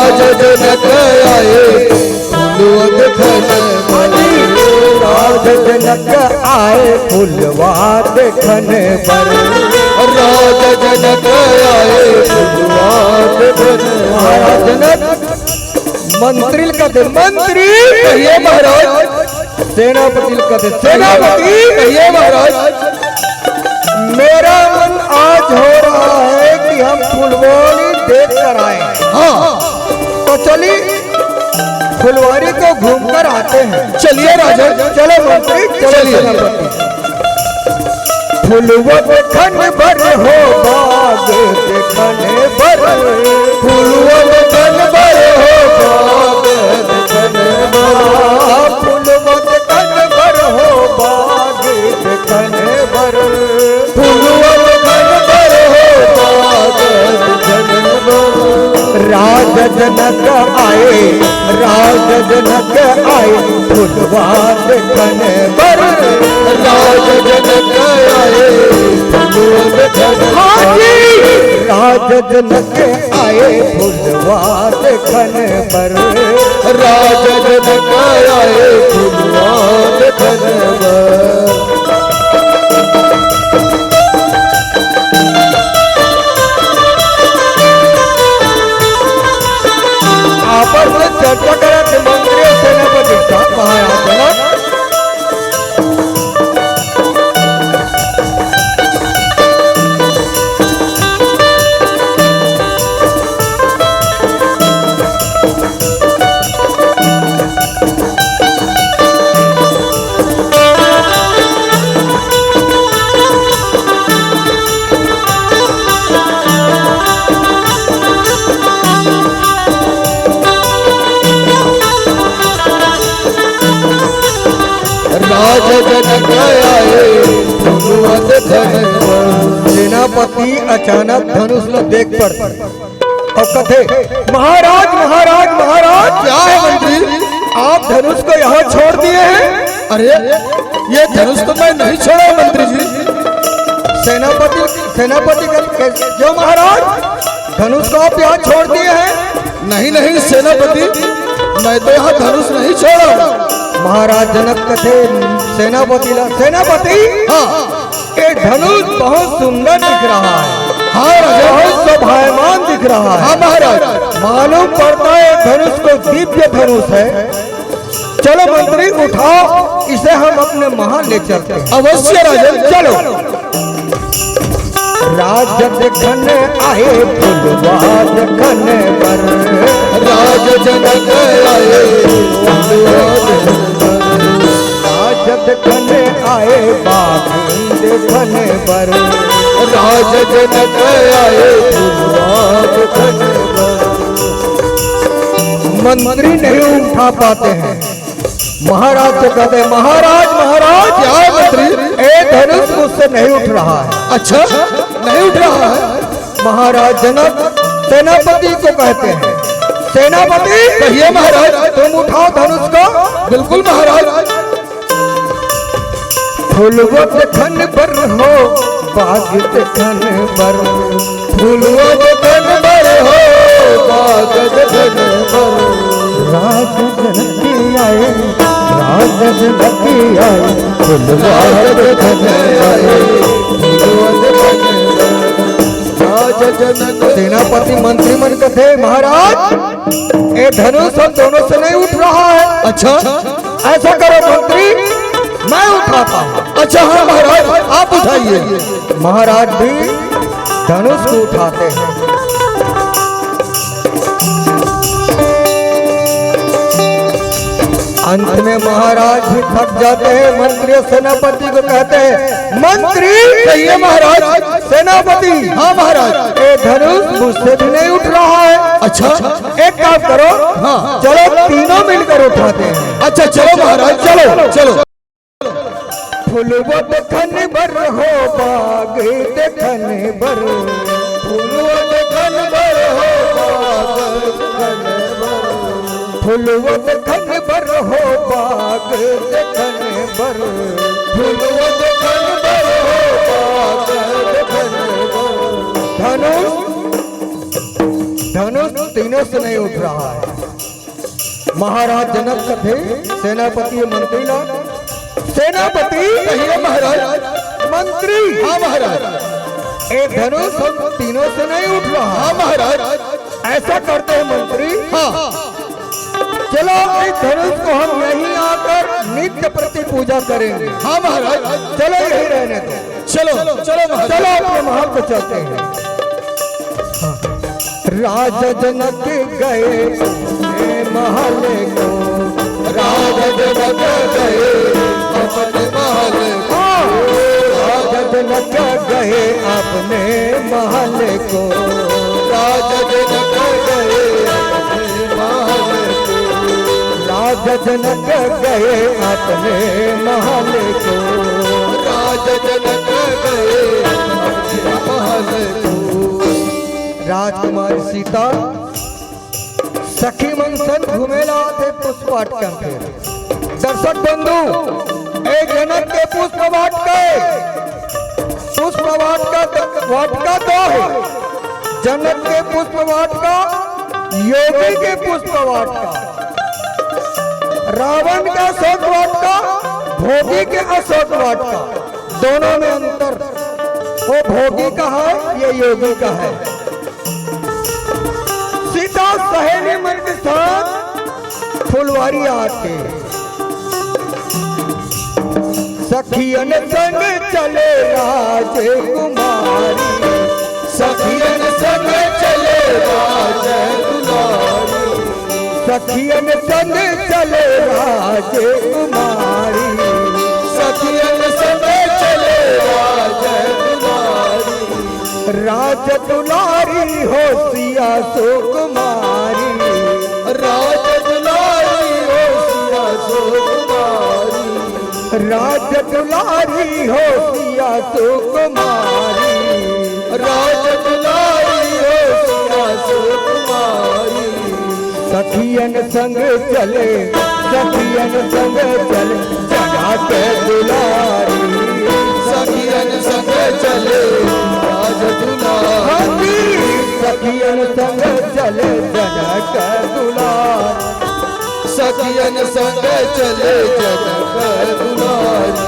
राज जनक आए फूलवा देखन राज जनक आए फूलवा देखन बर राज जनक आए फूलवा देखन महाराज जनक मंत्री कहते मंत्री कहिए महाराज सेनापति कहते सेनापति कहिए महाराज मेरा मन आज हो रहा है कि हम फुलवारी देख कर आए। हाँ तो चलिए फुलवारी को घूम कर आते हैं। चलिए राजा चलो मंत्री चलिए सेनापति। फुलवा देखन बर हो बाग देखन बर फूलवा देखन बर हो बाग देखन बर फुलवा देखन बर हो बाग देखन बर फूलवा देखन बर हो बाग देखन बर राज जनक आए राज जनक आए फुलवा देखन बर राज जनक आए फूलवा देखन राज जनक आए फुलवा देखन बर राज जनक आए फूलवा देखन बर आपस में चर्चा करते मंत्री और सेनापति साहब महाराज जनक राज जनक आए फूलवा देखन बर सेनापति अचानक धनुष को देख पड़ते और कहते महाराज महाराज महाराज क्या है मंत्री आप धनुष को यहाँ छोड़ दिए हैं। अरे ये धनुष तो मैं नहीं छोड़ा मंत्री जी सेनापति सेनापति क्यों महाराज धनुष को आप यहाँ छोड़ दिए हैं। नहीं नहीं सेनापति मैं तो यहाँ धनुष नहीं छोड़ा महाराज जनक कथे सेनापति हाँ ये धनुष बहुत सुंदर दिख रहा है। हाँ राजा बहुत शोभायमान दिख रहा है। हाँ महाराज मालूम पड़ता है धनुष को दिव्य धनुष है। चलो मंत्री उठाओ इसे हम अपने महल ले चलते हैं। अवश्य राजा चलो राज देखन आए फुलवा देखन बर राज जनक आए फूलवा देखन राज देखन आए बाग देखन बर राज जनक आए फूलवा देखन बर मंत्री नहीं उठा पाते हैं। महाराज से कहते हैं महाराज महाराज क्या है मंत्री ए धनुष मुझसे नहीं उठ रहा है। अच्छा नहीं उठ रहा है महाराज जनक सेनापति को कहते हैं सेनापति कहिए महाराज तुम उठाओ धनुष को। बिल्कुल महाराज फुलवा देखन बर हो बाग देखन बर फूलवा देखन बर हो बाग देखन बर राज जनक आए राज जनक आए फुलवा देखन आए फूलवा देखन राज जनक सेनापति मंत्री मन कहते महाराज ये धनुष हम दोनों से नहीं उठ रहा है। अच्छा ऐसा करो मंत्री मैं उठाता हूँ। अच्छा हाँ महाराज आप उठाइए महाराज भी धनुष को उठाते हैं। अंत में महाराज भी थक जाते हैं। मंत्री और सेनापति को कहते हैं मंत्री कहिए महाराज सेनापति हाँ महाराज ये धनुष मुझसे भी नहीं उठ रहा है। अच्छा एक काम करो हाँ चलो तीनों मिलकर उठाते हैं। अच्छा चलो महाराज चलो चलो फुलवा देखन बर हो बाग देखन बर फूलवा देखन बर हो बाग देखन बर फुलवा देखन बर हो बाग देखन बर फूलवा देखन बर हो बाग देखन बर धनुष धनुष तीनों से नहीं उठ रहा है। महाराज जनक का थे सेनापति मंत्री लोग। सेनापति कहिए महाराज। मंत्री। हाँ महाराज। एक धनुष हम तीनों से नहीं उठ रहा। हाँ महाराज। ऐसा करते हैं मंत्री। हाँ चलो इस धनुष को हम यहीं आकर नित्य प्रति पूजा करेंगे। हाँ महाराज। चलो यहीं रहने दो। चलो चलो महाराज। चलो अपने महल को चलते हैं। राजा जनक गए महल को। राजा जनक गए अपने महल को। राजा जनक गए अपने महल को। राजा जनक गए अपने महल को। राजा जनक गए अपने महल को। राजा जनक गए अपने महल को। राजकुमारी सीता सखी मंसन घूमेला थे पुष्प वाटिका के। दर्शक बंधु एक जनक के पुष्प वाटिका दो है। जनक के पुष्प वाटिका, योगी के पुष्प वाटिका, रावण का अशोक वाटिका, भोगी के अशोक वाटिका। दोनों में अंतर, वो भोगी का है ये योगी का है। सीता सहेली मन के साथ फुलवारी आते। सखियन संग चले राजकुमारी। सखियन संग चले राजकुमारी। सखियन संग चले राजकुमारी। सखियन संग चले राजकुमारी। राज दुलारी हो सिया सुकुमारी। राज दुलारी हो सिया सुकुमारी। राज दुलारी हो सिया सुकुमारी। राज दुलारी हो सिया सुकुमारी। सखियन संग चले, सखियन संग चले जगा के दुलारी। सखियन संग चले राज दुलारी। सखियन संग चले जगा के दुलारी। सखियन संग चले जनक दुलारी।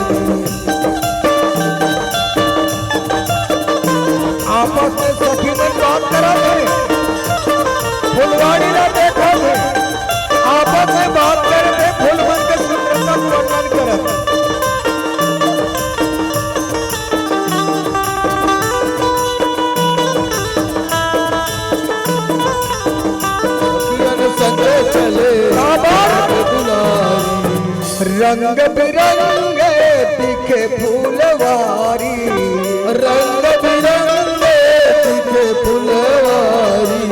आपस में सखी में बात करा थे, फुलवाड़ी ना देखा थे, आपस में बात करे थे, फूल बन के सुंदरता को वर्णन करे थे। सखियन संग चले दुलारी। रंग बिरंगे दिखे फूलवारी। रंग बिरंगे दिखे फुलवारी।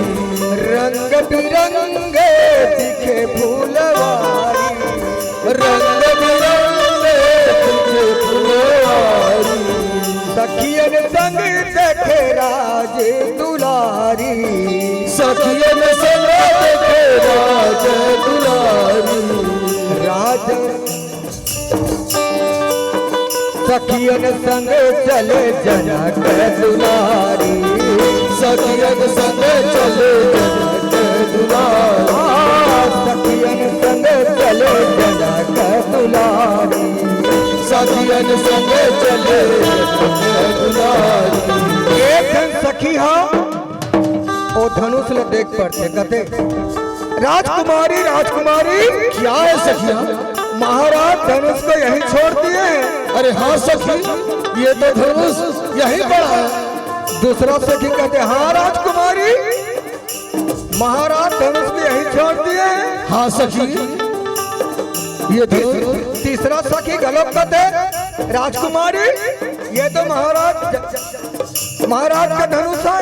रंग बिरंगे दिखे फूलवारी। रंग बिरंगे दिखे फुलवारी। सखियन संग देखे राज दुलारी। सखियन संग देखे राज दुलारी। राज सखियन संग चले जनक दुलारी। सखियन संग चले जनक दुलारी। सखियन संग चले जनक दुलारी। सखियन संग चले जनक दुलारी। एक धन सखी हा ओ धनुष ले देख पड़ते कहते राजकुमारी राजकुमारी क्या है सखिया? महाराज धनुष को यहीं छोड़ दिए हैं। अरे हाँ सखी, ये तो धनुष यहीं पड़ा है। दूसरा सखी कहते हाँ राजकुमारी, महाराज धनुष को यहीं छोड़ दिए हैं। हाँ सखी, ये धनुष। तीसरा सखी गलत कहते राजकुमारी ये तो महाराज का धनुष है।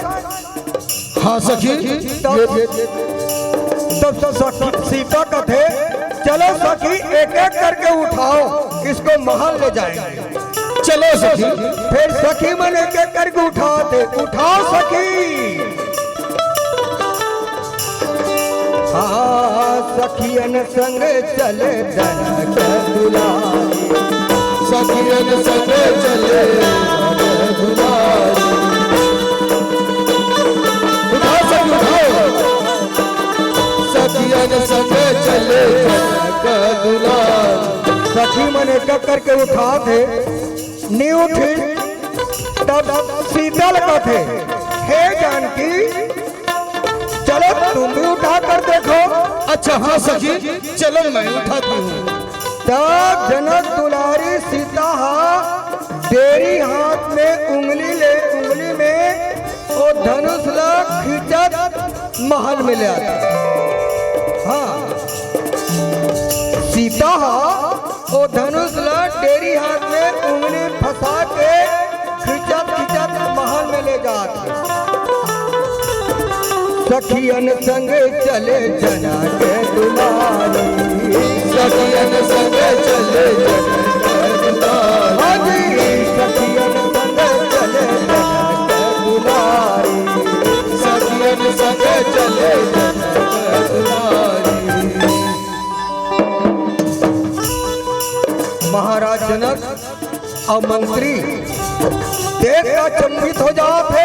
हाँ सखी, तब सखी सीता कहते चलो सखी एक एक करके उठाओ, इसको महल ले जाएंगे। चलो सखी। फिर सखी मन एक एक करके उठाते, उठाओ सखी। हाँ सखियन संग चले जनक दुलारी। सखियन संग चले जनक दुलारी। उठाओ सखी उठाओ। सखियन संग चले जनक दुलारी। सखी मन एक करके उठा थे, नहीं उठी तब शीतल का थे, हे जानकी चलो तुम भी उठा कर देखो। अच्छा हाँ सखी, चलो मैं उठाती हूँ। तब जनक दुलारी सीता तेरी हाथ में उंगली में वो धनुष ला खींचत महल में ले आता। हाँ सीता वो धनुष ला तेरी हाथ में उंगली फंसा के खींचत महल में ले जाते। सखियन संग चले जनक दुलारी, सखियन संग चले जनक दुलारी। सखियन संग चले जनक दुलारी, सखियन संग चले जनक दुलारी। महाराज जनक और मंत्री देख कर चंबित हो जाते।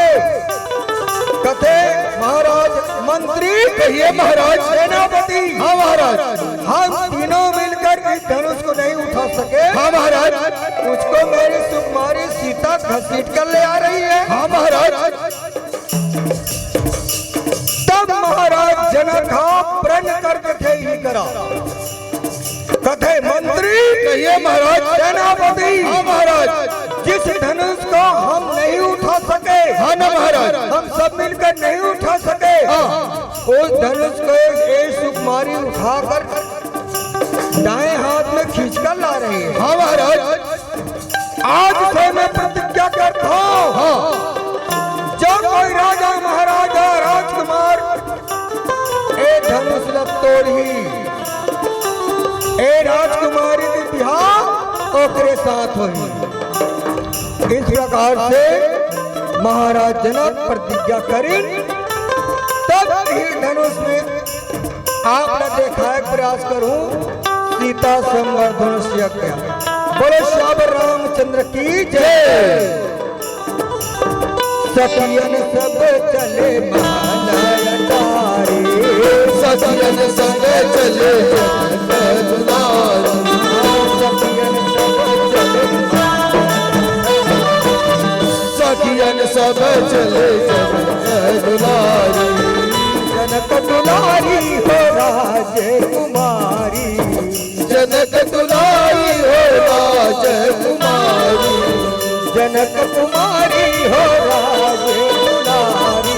कथे महाराज मंत्री, कहिए महाराज। सेनापति, हाँ महाराज। हम तीनों मिलकर इस धनुष को नहीं उठा सके। हाँ महाराज। उसको मेरी सुकुमारी सीता घसीट कर ले आ रही है। हाँ महाराज। तब महाराज जनक प्रण करके थे ही करा। कथे मंत्री, कहिए महाराज। सेनापति, हाँ महाराज। जिस धनुष को हम नहीं उठा सके, हाँ ना महाराज, हम सब मिलकर नहीं उठा सके, उस धनुष को एक सुकुमारी उठाकर दाएं हाथ में खींचकर ला रही है। हाँ महाराज। आज से मैं प्रतिज्ञा करता हूँ, हाँ जब कोई राजा महाराजा राजकुमार ए धनुष ला तोड़ी, ए राजकुमारी की बिहार ओकरे साथ हुई। इस प्रकार से महाराज जनक प्रतिज्ञा करी। तब ही धनुष में आपने देखा है, प्रयास करूं सीता संवर धनुष यज्ञ। बोले श्यावर रामचंद्र की जय। सखियन सब चले महल अटारी, सखियन संग चले जनक दुलारी। सखियन सब चले जनक दुलारी। जनक दुलारी हो राजकुमारी, जनक दुलारी हो राजकुमारी। जनक कुमारी हो राजकुमारी,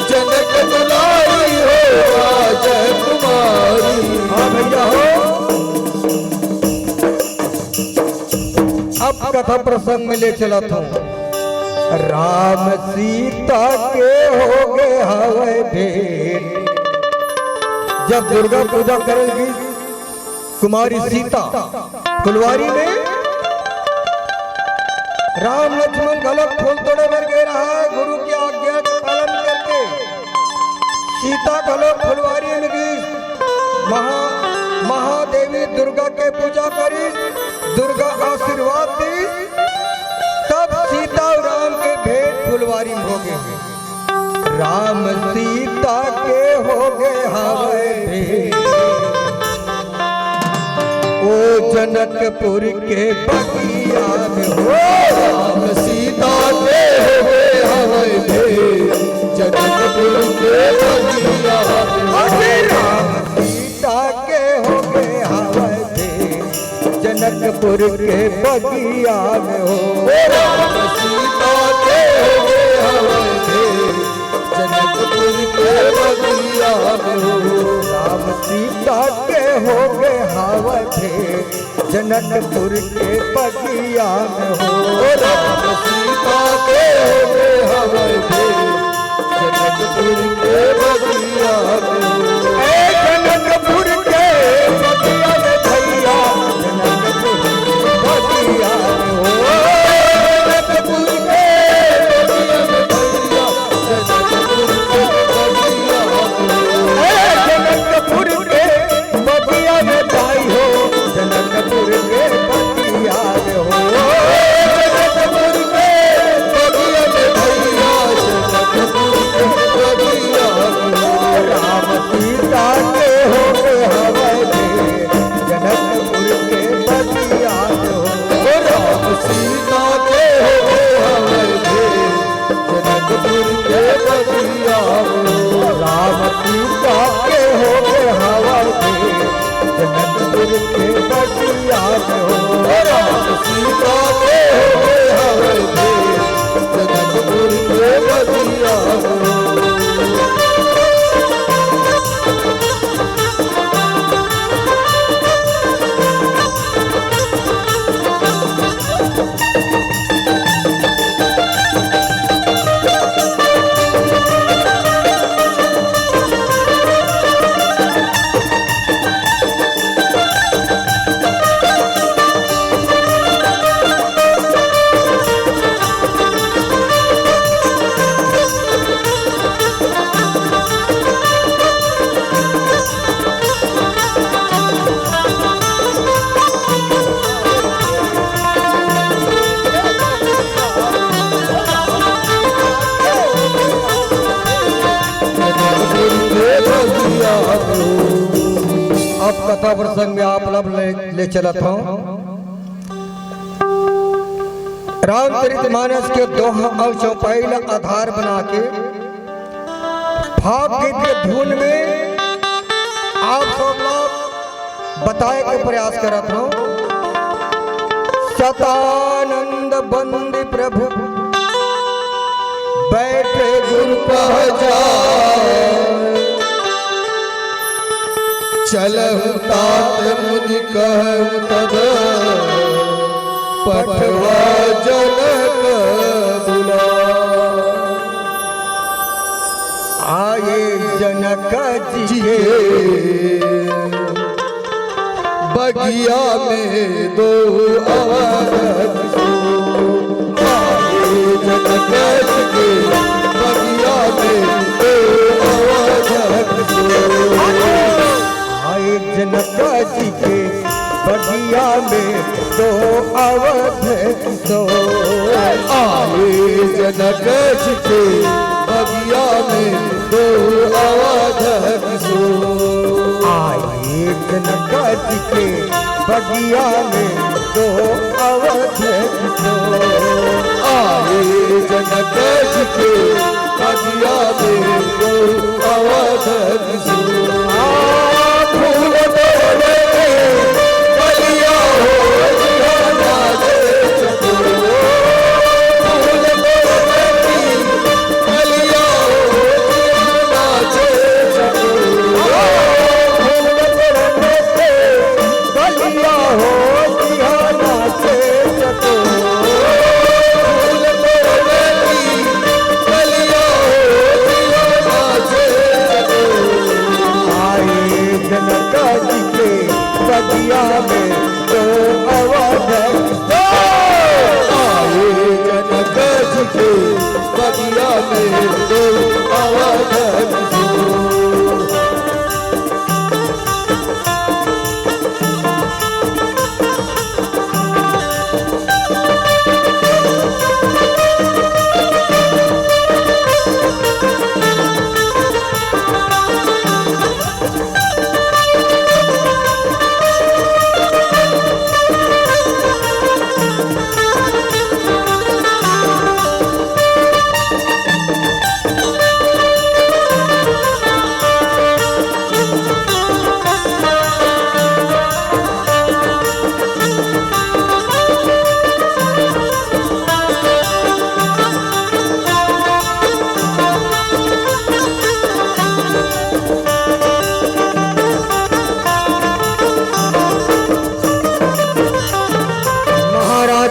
जनक दुलारी हो राजकुमारी। हाँ भैया हो। अब कथा प्रसंग में ले चला था। राम सीता के हो गए हवे भेंट। जब दुर्गा पूजा करेगी कुमारी सीता फुलवारी में, राम लक्ष्मण गलत फूल तोड़े में गए रहा है। गुरु की आज्ञा का पालन करके सीता गलत फुलवारी में गई। महादेवी दुर्गा के पूजा करी, दुर्गा आशीर्वाद दी। तब सीता और राम के भेंट फुलवारी में हो गए। राम सीता के हो गए हवे भेंट। ओ जनकपुर के बगिया में हो, राम सीता के हो गए हवे भेंट। जनकपुर के बगिया में अरे राम सीता के हो गए हवे भेंट। जनकपुर के बगिया में हो, राम सीता के हो गए हवे भेंट। जनकपुर के बगिया में हो। राम सीता के हो गए हवे भेंट। जनकपुर के बगिया में हो, राम सीता के हो गए हवे भेंट। जनकपुर के बगिया में हो। जनकपुर के बगिया में भैया, जनकपुर के बगिया में हो। जनकपुर के बगिया में भैया, जनकपुर के बगिया में हो। जनकपुर के बगिया में भाई हो, जनकपुर के बगिया में हो। जनकपुर के बगिया में भैया, जनकपुर के बगिया में हो। राम जनकपुर के बगिया में हो। राम सीता के हो गए हवे भेंट जनकपुर के बगिया में। अब कथा प्रसंग में आप लोग ले चला था। रामचरितमानस के दोहा और चौपाई आधार बना के भाव गीत के धुन में आप सब लोग बताए के प्रयास करा था। सतानंद बंदी प्रभु बैठे गुरु पहचान, चलहु तात मुनि कहु तब पठवा जनक बुला। आए जनक जी के बगिया में दो अवध सो। आए जनक जी के बगिया में दो अवध सो। आए जनक जी के बगिया में दो अवध सो। आए जनक जी के बगिया में दो अवध सो। आए जनक जी के बगिया में दो अवध सो। आए जनक जी के बगिया में दो अवध सो। फूल तोड़े बलिया हो जिहाना से चको। फूल तोड़े बलिया हो जिहाना से चको। फूल तोड़ने से बलिया हो जिहाना से चको। फूल तोड़े बलिया हो जिहाना से चको। आए जनक जी के बगिया में दो अवध सो। आए जनक जी के बगिया में दो अवध सो।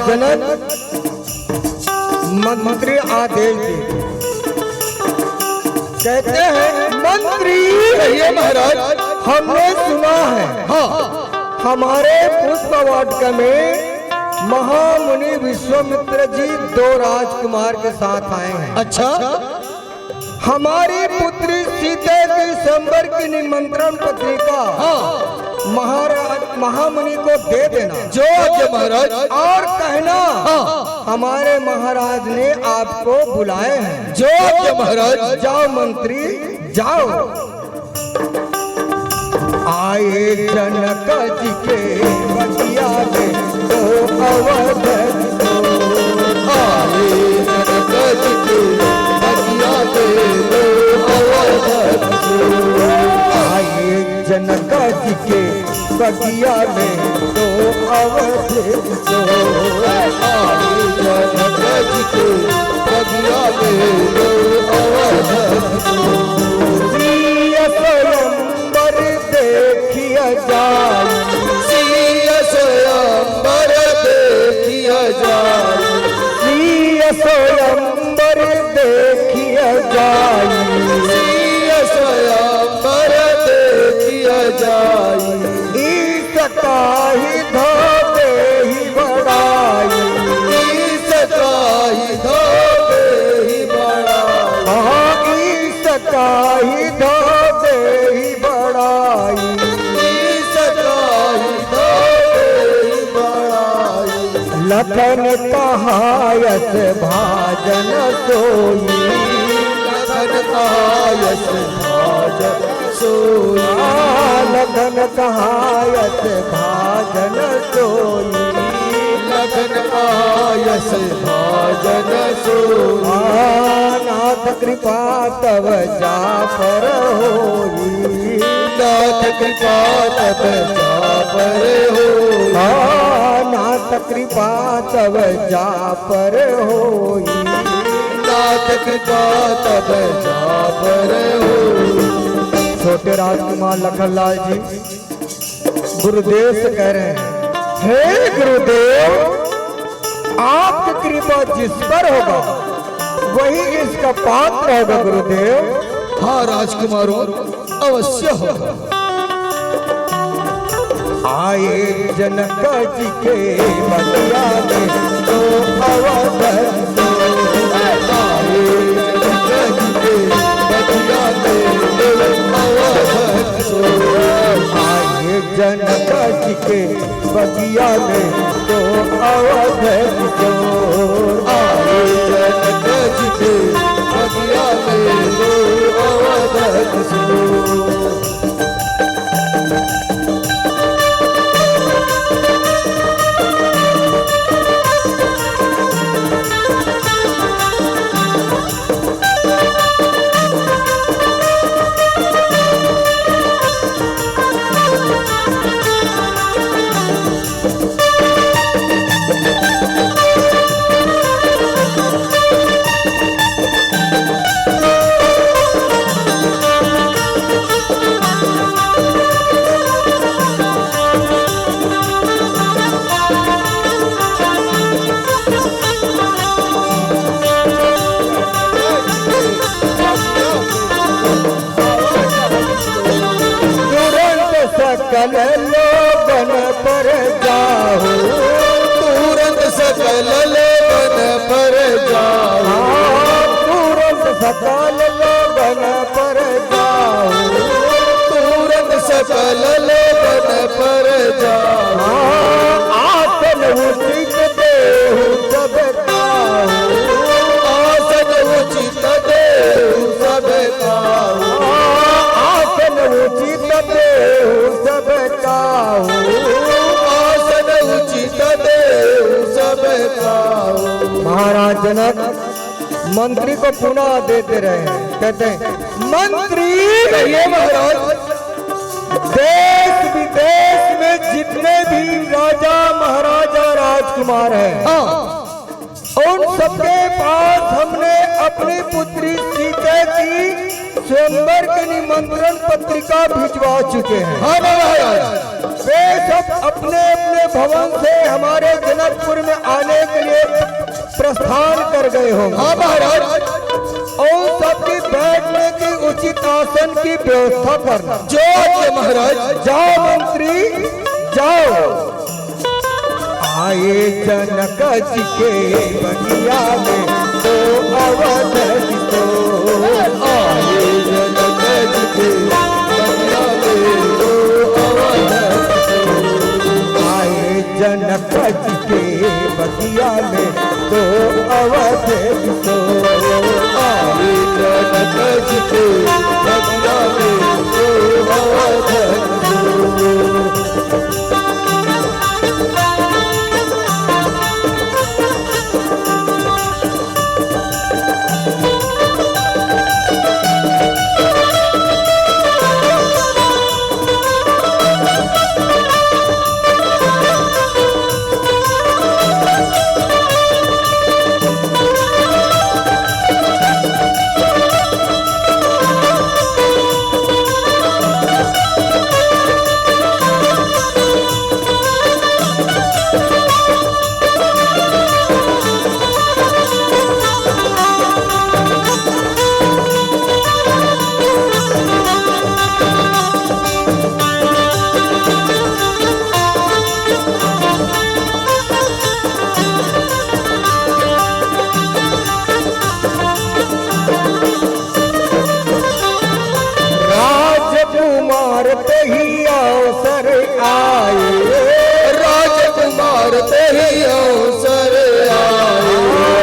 जनक मंत्री आदेश दे, कहते हैं मंत्री ये महाराज हमने सुना है हाँ हमारे पुष्प वाटिका में महामुनि विश्वामित्र जी 2 राजकुमार के साथ आए हैं। अच्छा हमारी पुत्री सीता की संबर की निमंत्रण पत्रिका महाराज महामुनि को दे देना जो आज्ञा महाराज। और कहना हमारे महाराज ने आपको बुलाए हैं। जो आज्ञा महाराज। जाओ मंत्री जाओ। आए जनक जी के बगिया में 2 अवध सो। आए जनक जी के बगिया में 2 अवध सो। आए जनक जी के बगिया में तो अवध तो आए जनक जी के बगिया में तो अवध सिय स्वयंवर देखिया जाए सिय स्वयंवर देखिया जाए सिय स्वयंवर देखिया जाए सिय स्वयंवर देखिया जाए ईश काही धोबे ही बड़ाई ईश काही धोबे ही बड़ाई ईश काही धोबे ही बड़ाई ईश काही धोबे ही बड़ाई लखन कहायस भाजन सोई लखन कायस भाजन सोई लखन कहायस भाजन सोई लखन कायस भाजन सोई नाथ कृपा तव जा पर होई नाथ कृपा तब जा पर होई नाथ कृपा तव जा पर होई नाथ कृपा तब जा पर होई छोटे राजकुमार लखनलाल जी गुरुदेव से कह रहे हैं, हे गुरुदेव आपकी कृपा जिस पर होगा वही इसका पात्र होगा गुरुदेव। हाँ राजकुमारों अवश्य होगा। आए जनक जी के बगिया में तो अवध तो आए जनक जी के बगिया में तो अवध सो आए जनक जी के बगिया में तो अवध तो आए जनक जी के बगिया में तो अवध सो सकल लोगन पर जाओ तुरंत सकल लोगन पर जाओ तुरंत सकल लोगन पर जाओ तुरंत सकल लोगन पर जाओ आसन उचित देहु सब काहू आसन उचित देहु सब काहू आसन उचित देहु सब काहू आसन उचित देहु सब काहू महाराज जनक मंत्री को पुनः देते रहे कहते हैं मंत्री कहिए महाराज देश विदेश में जितने भी राजा महाराजा राजकुमार हैं उन सबके पास हमने अपनी पुत्री सीता की स्वयंवर के निमंत्रण पत्रिका भिजवा चुके हैं। हाँ महाराज वे सब अपने अपने भवन से हमारे जनकपुर में आने के लिए प्रस्थान कर गए होंगे। हाँ महाराज और सबकी बैठने की उचित आसन की व्यवस्था करना। जो आज्ञा महाराज जाओ मंत्री जाओ। आए जनक जी के बगिया में तो अवध तो आए जनक जी के बगिया में तो अवध आए जनक जी के बगिया में तो अवध तो आए जनक जी के बगिया में तो अवध ते ही अवसर आए, राजकुमार ते ही अवसर आए,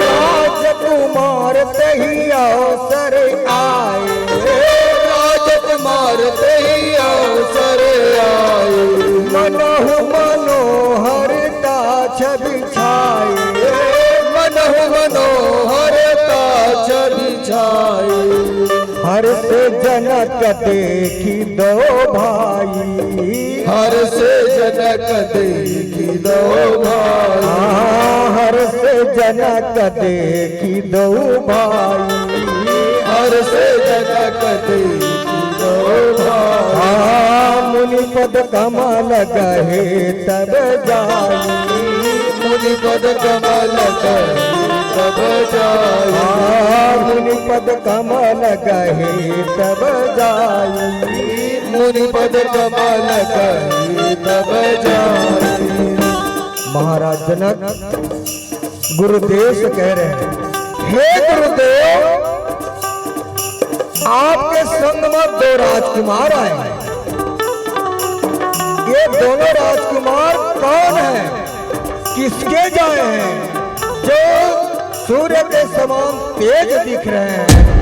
राजकुमार ते ही अवसर आए, राजकुमार ते ही अवसर आए, मनहु मनोहरता छवि छाए, मनहु मनोहरता छवि छाए, हर से जनक देखी दो भाई, हर से जनक देखी दो भाई, हर से जनक देखी दो भाई, हर से जनक देखी दो भाई, मुनि पद कमल गहे तब जाई, मुनि पद कमल गहे तब जाई, मुनि पद कमल गहे तब जाई, मुनि पद कमल गहे तब जाई। महाराज जनक गुरुदेव से कह रहे हैं, हे गुरुदेव, आपके संग में दो राजकुमार आए हैं। ये दोनों राजकुमार कौन हैं? किसके जाए हैं जो सूर्य के समान तेज दिख रहे हैं?